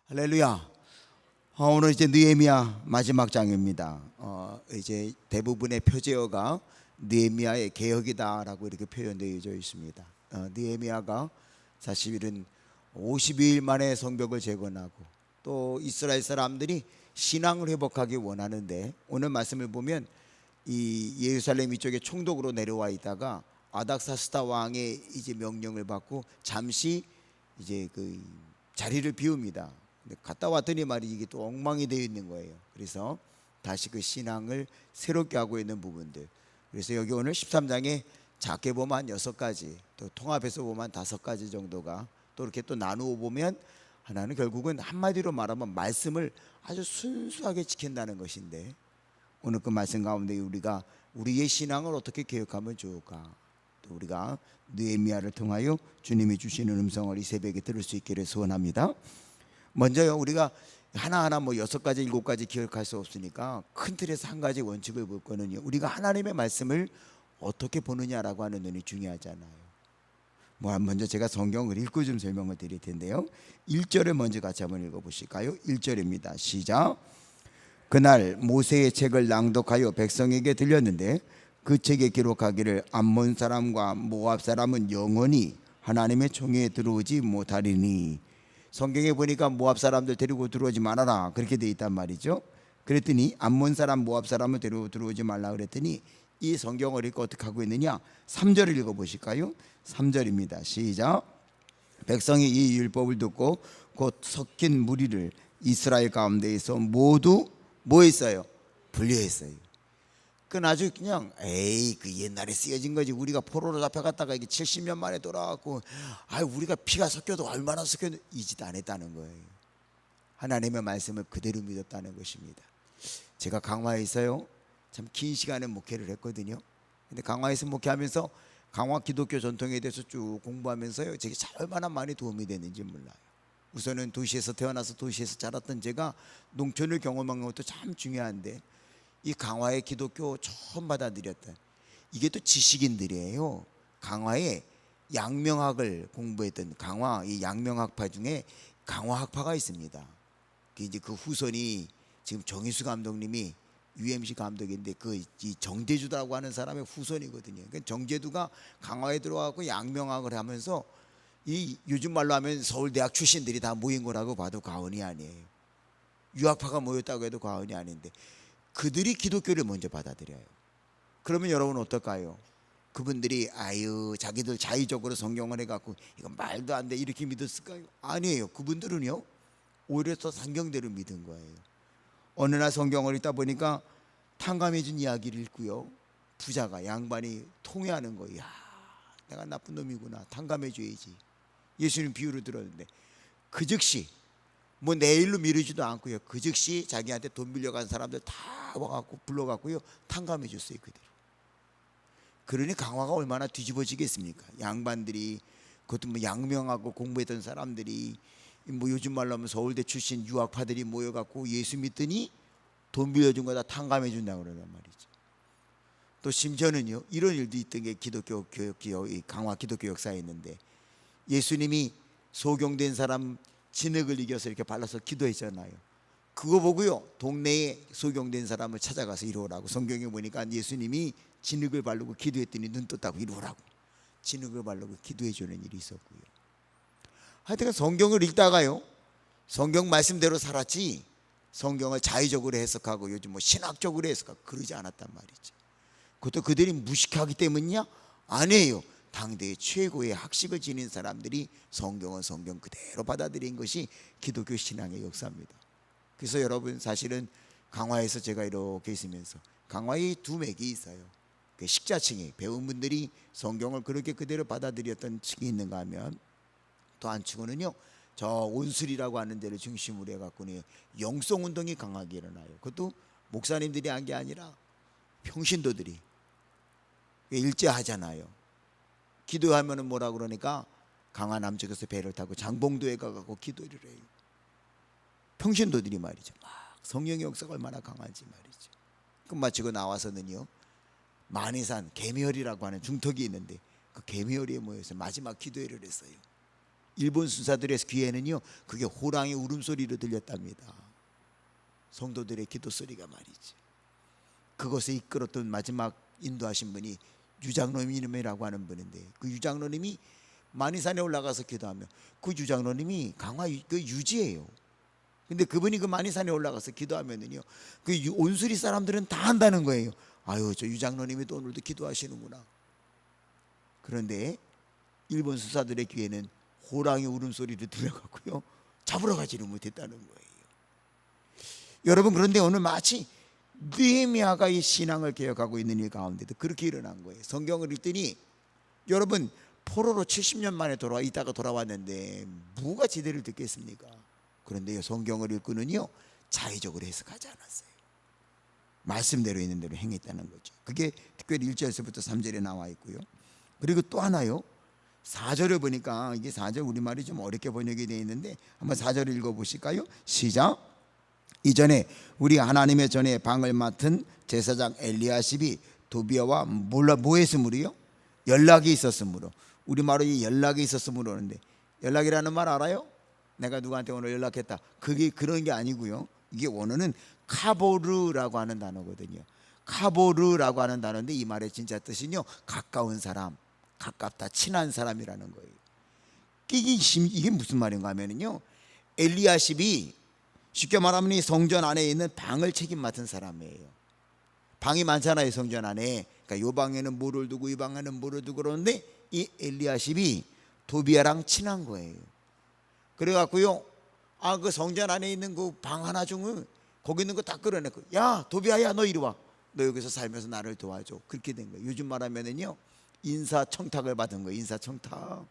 할렐루야. 오늘 이제 느헤미야 마지막 장입니다. 이제 대부분의 표제어가 느헤미야의 개혁이다라고 이렇게 표현되어 있습니다. 느헤미야가 사실은 52일 만에 성벽을 재건하고 또 이스라엘 사람들이 신앙을 회복하기 원하는데, 오늘 말씀을 보면 이 예루살렘 이쪽에 총독으로 내려와 있다가 아닥사스다 왕의 이제 명령을 받고 잠시 이제 그 자리를 비웁니다. 근데 갔다 왔더니 말이지 이게 또 엉망이 되어 있는 거예요. 그래서 다시 그 신앙을 새롭게 하고 있는 부분들. 그래서 여기 오늘 13장에 작게 보면 한 6가지, 또 통합해서 보면 한 5가지 정도가, 또 이렇게 또 나누어 보면 하나는 결국은 한마디로 말하면 말씀을 아주 순수하게 지킨다는 것인데, 오늘 그 말씀 가운데 우리가 우리의 신앙을 어떻게 개혁하면 좋을까, 또 우리가 느헤미야를 통하여 주님이 주시는 음성을 이 새벽에 들을 수 있기를 소원합니다. 먼저요, 우리가 하나하나 뭐 6가지 7가지 기억할 수 없으니까 큰 틀에서 한 가지 원칙을 볼 거는요, 우리가 하나님의 말씀을 어떻게 보느냐라고 하는 눈이 중요하잖아요. 먼저 제가 성경을 읽고 좀 설명을 드릴 텐데요, 1절을 먼저 같이 한번 읽어보실까요? 1절입니다. 시작. 그날 모세의 책을 낭독하여 백성에게 들렸는데 그 책에 기록하기를 암몬 사람과 모압 사람은 영원히 하나님의 총회에 들어오지 못하리니. 성경에 보니까 모압 사람들 데리고 들어오지 말아라 그렇게 돼 있단 말이죠. 그랬더니 암몬 사람 모압 사람을 데리고 들어오지 말라 그랬더니 이 성경을 읽고 어떻게 하고 있느냐, 3절을 읽어보실까요? 3절입니다. 시작. 백성이 이 율법을 듣고 곧 섞인 무리를 이스라엘 가운데에서 모두 뭐 했어요? 분류했어요. 그건 아주 그냥 그 옛날에 쓰여진 거지. 우리가 포로로 잡혀갔다가 이게 70년 만에 돌아왔고, 우리가 피가 섞여도 얼마나 섞여도 이 짓 안 했다는 거예요. 하나님의 말씀을 그대로 믿었다는 것입니다. 제가 강화에서요 참 긴 시간에 목회를 했거든요. 근데 강화에서 목회하면서 강화 기독교 전통에 대해서 쭉 공부하면서요, 제게 얼마나 많이 도움이 됐는지 몰라요. 우선은 도시에서 태어나서 도시에서 자랐던 제가 농촌을 경험한 것도 참 중요한데, 이 강화의 기독교 처음 받아들였던 이게 또 지식인들이에요. 강화에 양명학을 공부했던 강화 이 양명학파 중에 강화학파가 있습니다. 이제 그 후손이 지금 정희수 감독님이 UMC 감독인데 이 정제주라고 하는 사람의 후손이거든요. 그러니까 정제두가 강화에 들어가고 양명학을 하면서 이 요즘 말로 하면 서울대학 출신들이 다 모인 거라고 봐도 과언이 아니에요. 유학파가 모였다고 해도 과언이 아닌데, 그들이 기독교를 먼저 받아들여요. 그러면 여러분 어떨까요? 그분들이 자기들 자의적으로 성경을 해갖고 이건 말도 안 돼 이렇게 믿었을까요? 아니에요. 그분들은요 오히려 더 성경대로 믿은 거예요. 어느 날 성경을 읽다 보니까 탕감해준 이야기를 읽고요, 부자가 양반이 통회하는 거예요. 내가 나쁜 놈이구나, 탕감해줘야지. 예수님 비유를 들었는데 그 즉시 뭐 내일로 미루지도 않고요, 그 즉시 자기한테 돈 빌려간 사람들 다 와갖고 불러갖고요 탕감해 줬어요, 그대로. 그러니 강화가 얼마나 뒤집어지겠습니까? 양반들이, 그것도 뭐 양명하고 공부했던 사람들이, 뭐 요즘 말로 하면 서울대 출신 유학파들이 모여갖고 예수 믿더니 돈 빌려준 거 다 탕감해 준다고 그러단 말이죠. 또 심지어는요 이런 일도 있던 게 기독교 강화 기독교 역사에 있는데, 예수님이 소경된 사람 진흙을 이겨서 이렇게 발라서 기도했잖아요. 그거 보고요 동네에 소경된 사람을 찾아가서 이루라고, 성경에 보니까 예수님이 진흙을 바르고 기도했더니 눈 떴다고 이루라고 진흙을 바르고 기도해 주는 일이 있었고요. 하여튼 성경을 읽다가요 성경 말씀대로 살았지, 성경을 자의적으로 해석하고 요즘 뭐 신학적으로 해석하고 그러지 않았단 말이죠. 그것도 그들이 무식하기 때문이냐? 아니에요. 당대의 최고의 학식을 지닌 사람들이 성경은 성경 그대로 받아들인 것이 기독교 신앙의 역사입니다. 그래서 여러분, 사실은 강화에서 제가 이렇게 있으면서 강화에 두 맥이 있어요. 그 식자층이, 배운 분들이 성경을 그렇게 그대로 받아들였던 층이 있는가 하면, 또 한측은요 저 온술이라고 하는 데를 중심으로 해갖고는 영성운동이 강하게 일어나요. 그것도 목사님들이 한 게 아니라 평신도들이 일제하잖아요. 기도하면은 뭐라 그러니까 강화 남쪽에서 배를 타고 장봉도에 가고 기도를 해요. 평신도들이 말이죠. 막 성령의 역사가 얼마나 강한지 말이죠. 끝마치고 나와서는요 만이산 개미혈이라고 하는 중턱이 있는데 그 개미혈에 모여서 마지막 기도회를 했어요. 일본 수사들의 귀에는요 그게 호랑이 울음소리로 들렸답니다. 성도들의 기도 소리가 말이지. 그것을 이끌었던 마지막 인도하신 분이 유장로님이라고 하는 분인데, 그 유장로님이 만이산에 올라가서 기도하며, 그 유장로님이 강화 그 유지예요. 근데 그분이 그 만이산에 올라가서 기도하면은요 그 온수리 사람들은 다 한다는 거예요. 아유, 저 유장로님이 또 오늘도 기도하시는구나. 그런데 일본 수사들의 귀에는 호랑이 울음소리를 들려갖고요 잡으러 가지를 못했다는 거예요. 여러분, 그런데 오늘 마치 느헤미야가 이 신앙을 개혁하고 있는 일 가운데도 그렇게 일어난 거예요. 성경을 읽더니 여러분, 포로로 70년 만에 있다가 돌아왔는데 뭐가 지대를 듣겠습니까? 그런데요, 성경을 읽고는요 자의적으로 해석하지 않았어요. 말씀대로 있는 대로 행했다는 거죠. 그게 특별히 1절에서부터 3절에 나와 있고요. 그리고 또 하나요, 4절을 보니까, 이게 4절 우리말이 좀 어렵게 번역이 되어 있는데 한번 4절을 읽어보실까요? 시작. 이전에 우리 하나님의 전에 방을 맡은 제사장 엘리야십이 도비아와 뭐 했으므로요? 연락이 있었으므로. 우리말로 이 연락이 있었으므로 하는데, 연락이라는 말 알아요? 내가 누구한테 오늘 연락했다, 그게 그런 게 아니고요. 이게 원어는 카보르라고 하는 단어거든요. 카보르라고 하는 단어인데 이 말의 진짜 뜻은요 가까운 사람, 가깝다, 친한 사람이라는 거예요. 이게 무슨 말인가 하면요, 엘리야십이 쉽게 말하면 이 성전 안에 있는 방을 책임 맡은 사람이에요. 방이 많잖아요, 성전 안에. 그러니까 이 방에는 뭐를 두고 이 방에는 뭐를 두고 그러는데, 이 엘리야십이 도비아랑 친한 거예요. 그래갖고요, 그 성전 안에 있는 그 방 하나 중을 거기 있는 거 다 끌어내고, 야 도비아야, 너 이리 와, 너 여기서 살면서 나를 도와줘. 그렇게 된 거예요. 요즘 말하면은요 인사청탁을 받은 거예요. 인사청탁.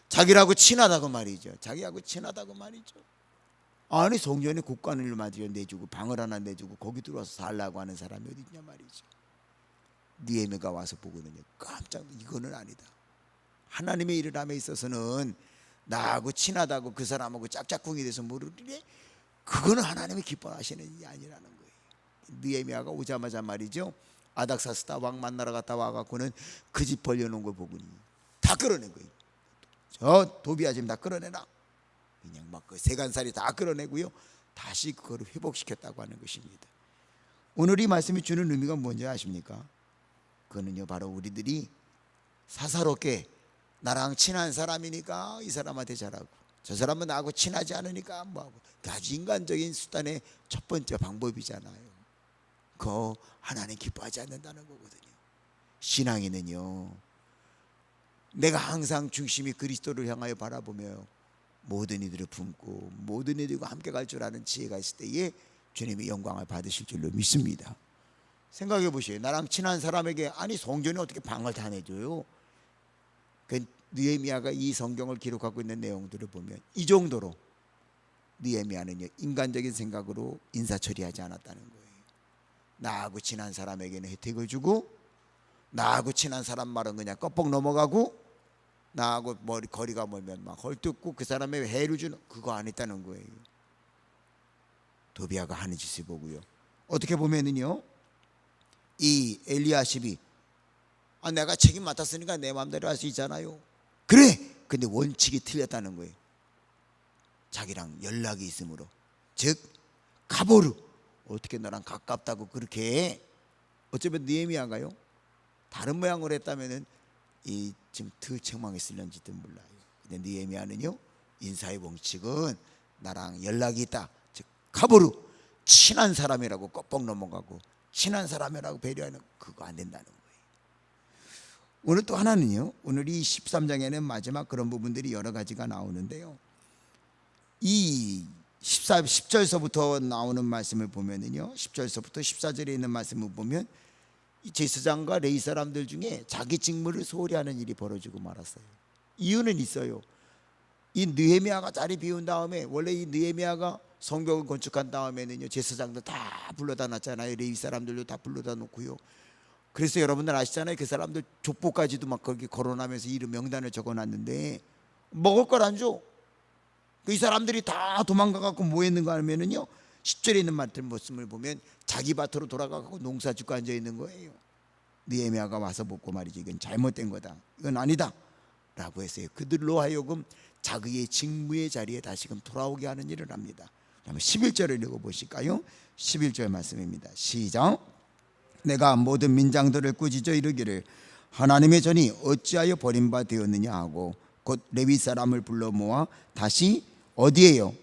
자기라고 친하다고 말이죠. 자기하고 친하다고 말이죠. 아니, 성전에 국관을 마저 내주고 방을 하나 내주고 거기 들어와서 살라고 하는 사람이 어디 있냐 말이죠. 느헤미야가 와서 보고는요 깜짝, 이거는 아니다. 하나님의 일을 함에 있어서는 나하고 친하다고 그 사람하고 짝짝꿍이 돼서 모르는데 그거는 하나님이 기뻐하시는 일이 아니라는 거예요. 느헤미야가 오자마자 말이죠, 아닥사스다 왕 만나러 갔다 와갖고는 그 집 벌려놓은 걸 보고는 다 끌어낸 거예요. 저 도비아 집 다 끌어내라. 그냥 막 그 세간살이 다 끌어내고요 다시 그거를 회복시켰다고 하는 것입니다. 오늘 이 말씀이 주는 의미가 뭔지 아십니까? 그거는요 바로 우리들이 사사롭게 나랑 친한 사람이니까 이 사람한테 잘하고, 저 사람은 나하고 친하지 않으니까 뭐하고, 아주 인간적인 수단의 첫 번째 방법이잖아요. 그거 하나님 기뻐하지 않는다는 거거든요. 신앙인은요 내가 항상 중심이 그리스도를 향하여 바라보며 모든 이들을 품고 모든 이들과 함께 갈 줄 아는 지혜가 있을 때에 주님이 영광을 받으실 줄로 믿습니다. 생각해 보세요. 나랑 친한 사람에게 아니 성전에 어떻게 방을 다 내줘요? 그 느헤미야가 이 성경을 기록하고 있는 내용들을 보면 이 정도로 느헤미야는요 인간적인 생각으로 인사처리하지 않았다는 거예요. 나하고 친한 사람에게는 혜택을 주고, 나하고 친한 사람 말은 그냥 껍벅 넘어가고, 나하고 거리가 멀면 막 헐뜯고 그 사람의 해를 주는, 그거 안 했다는 거예요. 도비아가 하는 짓을 보고요, 어떻게 보면은요 이 엘리야십이 내가 책임 맡았으니까 내 마음대로 할 수 있잖아요. 그래. 근데 원칙이 틀렸다는 거예요. 자기랑 연락이 있으므로, 즉 카보르, 어떻게 너랑 가깝다고 그렇게 어쩌면 느헤미야가요 다른 모양으로 했다면은 이 지금 더 책망했을런지도 몰라요. 근데 느헤미야는요 인사의 원칙은 나랑 연락이 있다, 즉 카보르, 친한 사람이라고 껍벅 넘어가고 친한 사람이라고 배려하는, 그거 안 된다는 거예요. 오늘 또 하나는요, 오늘 이 13장에는 마지막 그런 부분들이 여러 가지가 나오는데요, 이 10절서부터 나오는 말씀을 보면은요, 10절서부터 14절에 있는 말씀을 보면 이 제사장과 레위 사람들 중에 자기 직무를 소홀히 하는 일이 벌어지고 말았어요. 이유는 있어요. 이 느헤미야가 자리 비운 다음에, 원래 이 느헤미야가 성벽을 건축한 다음에는요 제사장들 다 불러다 놨잖아요. 레위 사람들도 다 불러다 놓고요. 그래서 여러분들 아시잖아요. 그 사람들 족보까지도 막 거기 거론하면서 이름 명단을 적어놨는데 먹을 걸 안 줘. 이 사람들이 다 도망가갖고 뭐 했는가 하면은요 10절에 있는 말씀을 보면 자기 밭으로 돌아가고 농사 짓고 앉아 있는 거예요. 느헤미야가 와서 묻고 말이지, 이건 잘못된 거다, 이건 아니다. 라고 했어요. 그들로 하여금 자기의 직무의 자리에 다시금 돌아오게 하는 일을 합니다. 그러면 11절을 읽어보실까요? 11절 말씀입니다. 시작. 내가 모든 민장들을 꾸짖어 이르기를 하나님의 전이 어찌하여 버림바 되었느냐 하고 곧 레위 사람을 불러 모아 다시 어디에요?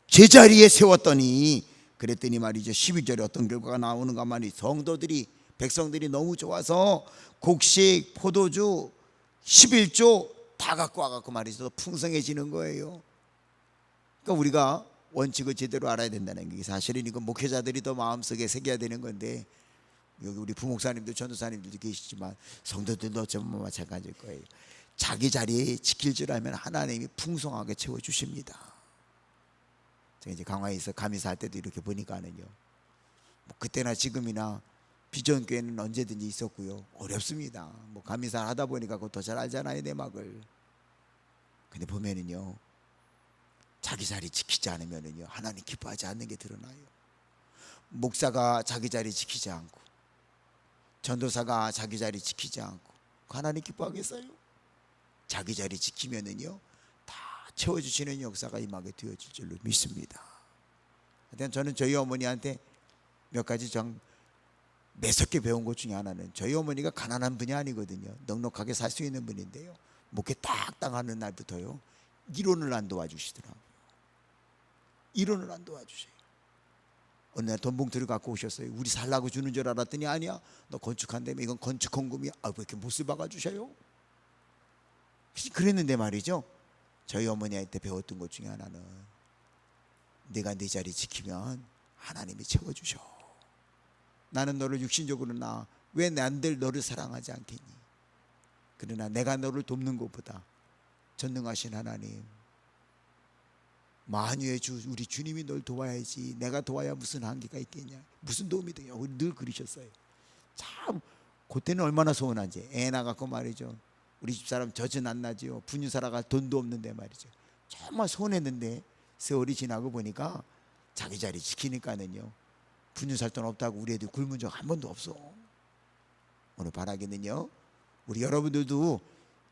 제자리에 세웠더니, 그랬더니 말이죠, 12절에 어떤 결과가 나오는가 말이, 성도들이, 백성들이 너무 좋아서 곡식, 포도주, 11조 다 갖고 와갖고 말이죠, 풍성해지는 거예요. 그러니까 우리가 원칙을 제대로 알아야 된다는 게, 사실은 이건 목회자들이 더 마음속에 새겨야 되는 건데, 여기 우리 부목사님들, 전도사님들도 계시지만 성도들도 어쩌면 마찬가지일 거예요. 자기 자리에 지킬 줄 알면 하나님이 풍성하게 채워주십니다. 제가 이제 강화에서 감리사 할 때도 이렇게 보니까는요, 뭐 그때나 지금이나 비전교회는 언제든지 있었고요, 어렵습니다. 뭐 감리사 하다 보니까 그거 더 잘 알잖아요, 내막을. 근데 보면은요, 자기 자리 지키지 않으면은요, 하나님 기뻐하지 않는 게 드러나요. 목사가 자기 자리 지키지 않고, 전도사가 자기 자리 지키지 않고, 하나님 기뻐하겠어요? 자기 자리 지키면은요, 다 채워주시는 역사가 임하게 되어질 줄로 믿습니다. 저는 저희 어머니한테 몇 가지 매섭게 배운 것 중에 하나는, 저희 어머니가 가난한 분이 아니거든요. 넉넉하게 살 수 있는 분인데요, 목회 딱 당하는 날부터요, 이론을 안 도와주시더라고요. 이론을 안 도와주세요. 어느 날 돈 봉투를 갖고 오셨어요. 우리 살라고 주는 줄 알았더니 아니야, 너 건축한다며, 이건 건축헌금이야. 왜 이렇게 못을 박아주셔요? 그랬는데 말이죠, 저희 어머니한테 배웠던 것 중에 하나는, 내가 내 자리 지키면 하나님이 채워주셔. 나는 너를 육신적으로 낳아 왜 난들 너를 사랑하지 않겠니? 그러나 내가 너를 돕는 것보다 전능하신 하나님, 만유의 주 우리 주님이 널 도와야지, 내가 도와야 무슨 한계가 있겠냐, 무슨 도움이 되냐, 늘 그러셨어요. 참 그때는 얼마나 서운한지. 애 낳아갖고 말이죠, 우리 집사람 젖은 안 나지요. 분유 사러 갈 돈도 없는데 말이죠, 정말 서운했는데 세월이 지나고 보니까 자기 자리 지키니까는요, 분유 살 돈 없다고 우리 애들 굶은 적 한 번도 없어. 오늘 바라기는요, 우리 여러분들도,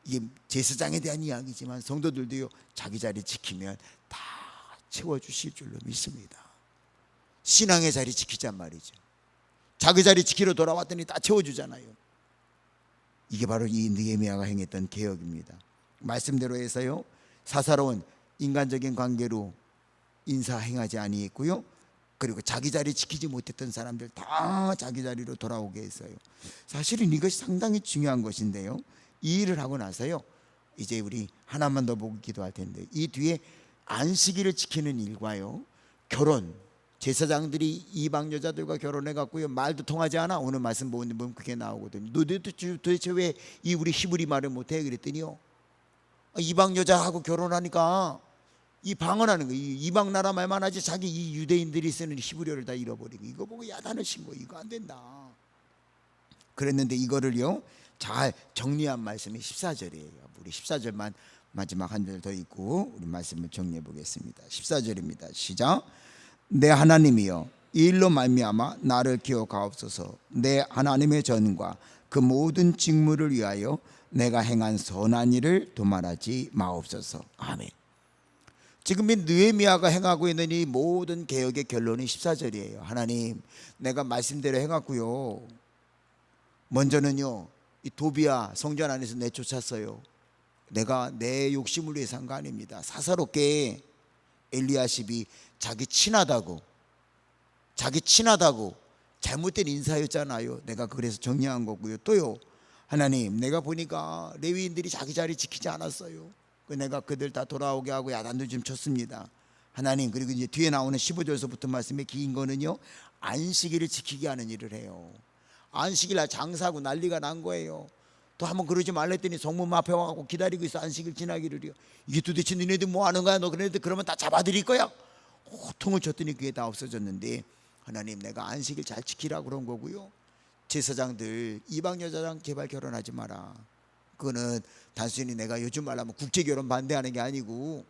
이게 제사장에 대한 이야기지만 성도들도요, 자기 자리 지키면 다 채워주실 줄로 믿습니다. 신앙의 자리 지키잔 말이죠. 자기 자리 지키러 돌아왔더니 다 채워주잖아요. 이게 바로 이 느헤미야가 행했던 개혁입니다. 말씀대로 해서요, 사사로운 인간적인 관계로 인사 행하지 아니했고요, 그리고 자기 자리 지키지 못했던 사람들 다 자기 자리로 돌아오게 했어요. 사실은 이것이 상당히 중요한 것인데요, 이 일을 하고 나서요, 이제 우리 하나만 더 보고 기도할 텐데, 이 뒤에 안식일을 지키는 일과요, 결혼, 제사장들이 이방 여자들과 결혼해갖고요, 말도 통하지 않아. 오늘 말씀 보면 그게 나오거든요. 도대체 왜 이 우리 히브리 말을 못해? 그랬더니요, 이방 여자하고 결혼하니까 이 방언하는 거, 이방 나라 말만 하지 자기 이 유대인들이 쓰는 히브리어를 다 잃어버리고, 이거 보고 야단을 친 거, 이거 안 된다. 그랬는데 이거를요, 잘 정리한 말씀이 14절이에요. 우리 14절만 마지막 한 절 더 읽고 우리 말씀을 정리해 보겠습니다. 14절입니다. 시작. 내 하나님이여, 이 일로 말미암아 나를 기억하옵소서. 내 하나님의 전과 그 모든 직무를 위하여 내가 행한 선한 일을 도말하지 마옵소서. 아멘. 지금 이 느헤미야가 행하고 있는 이 모든 개혁의 결론이 14절이에요. 하나님, 내가 말씀대로 행했고요, 먼저는요, 이 도비야 성전 안에서 내쫓았어요. 내가 내 욕심을 위해서 한 거 아닙니다. 사사롭게 엘리야십이 자기 친하다고 잘못된 인사였잖아요. 내가 그래서 정리한 거고요. 또요, 하나님, 내가 보니까 레위인들이 자기 자리 지키지 않았어요. 내가 그들 다 돌아오게 하고 야단도 좀 쳤습니다. 하나님, 그리고 이제 뒤에 나오는 15절서부터 말씀에 긴 거는요, 안식일을 지키게 하는 일을 해요. 안식일 날 장사하고 난리가 난 거예요. 또 한번 그러지 말랬더니 성문 앞에 와갖고 기다리고 있어, 안식일 지나기를요. 이게 도대체 너네들 뭐 하는 거야? 너 그네들 그러면 다 잡아들일 거야? 호통을 쳤더니 그게 다 없어졌는데, 하나님, 내가 안식일 잘 지키라고 그런 거고요. 제사장들 이방 여자랑 제발 결혼하지 마라. 그거는 단순히 내가 요즘 말하면 국제결혼 반대하는 게 아니고,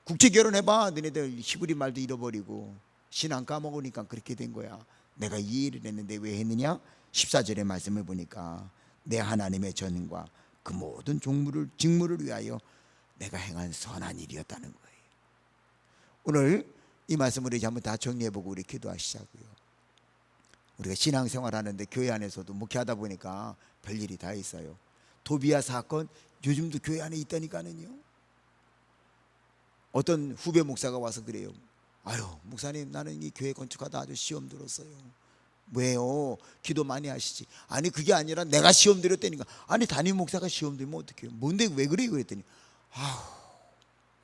국제결혼 해봐, 너네들 히브리 말도 잃어버리고 신앙 까먹으니까 그렇게 된 거야. 내가 이 일을 했는데 왜 했느냐? 14절의 말씀을 보니까 내 하나님의 전과 그 모든 직무를 위하여 내가 행한 선한 일이었다는 거예요. 오늘 이 말씀을 이제 한번 다 정리해보고 우리 기도하시자고요. 우리가 신앙생활 하는데 교회 안에서도 목회하다 보니까 별일이 다 있어요. 도비야 사건 요즘도 교회 안에 있다니까는요. 어떤 후배 목사가 와서 그래요. 아유 목사님, 나는 이 교회 건축하다 아주 시험 들었어요. 왜요? 기도 많이 하시지. 아니 그게 아니라 내가 시험 들었다니까. 아니 담임 목사가 시험 들면 어떡해요? 뭔데 왜 그래요? 그랬더니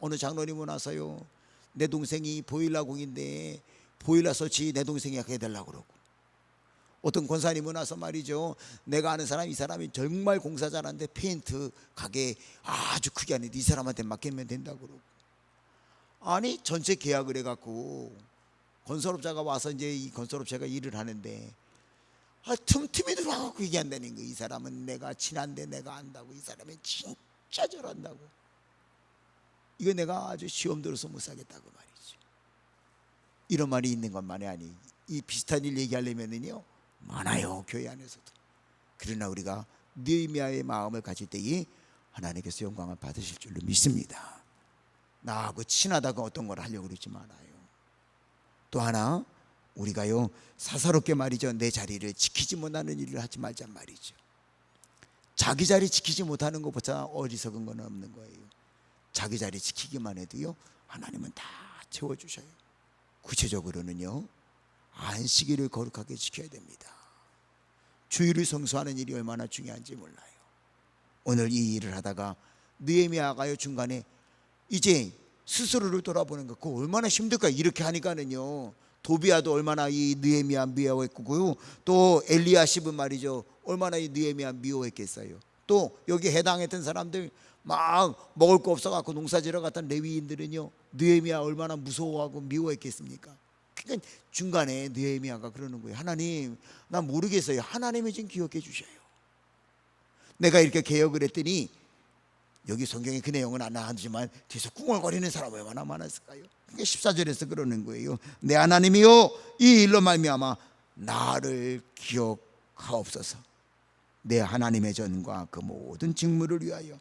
어느 장로님은 와서요, 내 동생이 보일러 공인데 보일러 설치 내 동생이 해달라고 그러고, 어떤 권사님은 와서 말이죠, 내가 아는 사람, 이 사람이 정말 공사 잘하는데 페인트 가게 아주 크게 하는데 이 사람한테 맡기면 된다고 그러고, 아니 전체 계약을 해갖고 건설업자가 와서 이제 이 건설업체가 일을 하는데 틈틈이 들어와갖고 얘기한다는 거예요. 이 사람은 내가 친한데 내가 안다고, 이 사람은 진짜 잘한다고. 이거 내가 아주 시험 들어서 못 사겠다고 말이죠. 이런 말이 있는 것만이 아니, 이 비슷한 일 얘기하려면은요 많아요, 교회 안에서도. 그러나 우리가 느헤미야의 마음을 가질 때에 하나님께서 영광을 받으실 줄로 믿습니다. 나하고 친하다고 어떤 걸 하려고 그러지 말아요. 또 하나, 우리가요 사사롭게 말이죠, 내 자리를 지키지 못하는 일을 하지 말자 말이죠. 자기 자리 지키지 못하는 것보다 어리석은 건 없는 거예요. 자기 자리 지키기만 해도요 하나님은 다 채워주셔요. 구체적으로는요 안식일을 거룩하게 지켜야 됩니다. 주일을 성수하는 일이 얼마나 중요한지 몰라요. 오늘 이 일을 하다가 느헤미야가요 중간에 이제 스스로를 돌아보는 거, 그거 얼마나 힘들까. 이렇게 하니까는요 도비야도 얼마나 이 느헤미야 미워했고요, 또 엘리야십은 말이죠 얼마나 이 느헤미야 미워했겠어요. 또 여기 해당했던 사람들 막 먹을 거 없어갖고 농사지러 갔던 레위인들은요 느헤미야 얼마나 무서워하고 미워했겠습니까. 그러니까 중간에 느헤미야가 그러는 거예요. 하나님, 나 모르겠어요. 하나님이 좀 기억해 주셔요. 내가 이렇게 개혁을 했더니, 여기 성경에 그 내용은 안 나오지만 뒤에서 꿍얼거리는 사람 얼마나 많았을까요? 그게 14절에서 그러는 거예요. 내 하나님이요, 이 일로 말미암아 나를 기억하옵소서. 내 하나님의 전과 그 모든 직무를 위하여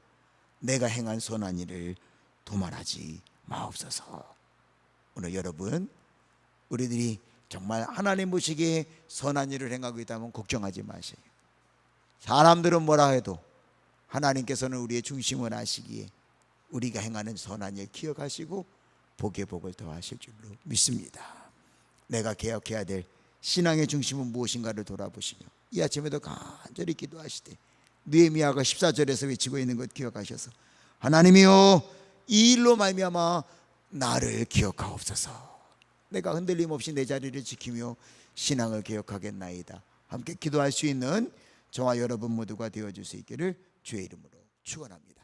내가 행한 선한 일을 도말하지 마옵소서. 오늘 여러분, 우리들이 정말 하나님 보시기에 선한 일을 행하고 있다면 걱정하지 마세요. 사람들은 뭐라 해도 하나님께서는 우리의 중심을 아시기에 우리가 행하는 선한 일 기억하시고 복의 복을 더하실 줄로 믿습니다. 내가 개혁해야 될 신앙의 중심은 무엇인가를 돌아보시며 이 아침에도 간절히 기도하시되 느헤미야가 14절에서 외치고 있는 것 기억하셔서, 하나님이여, 이 일로 말미암아 나를 기억하옵소서. 내가 흔들림 없이 내 자리를 지키며 신앙을 개혁하겠나이다. 함께 기도할 수 있는 저와 여러분 모두가 되어줄 수 있기를 주의 이름으로 축원합니다.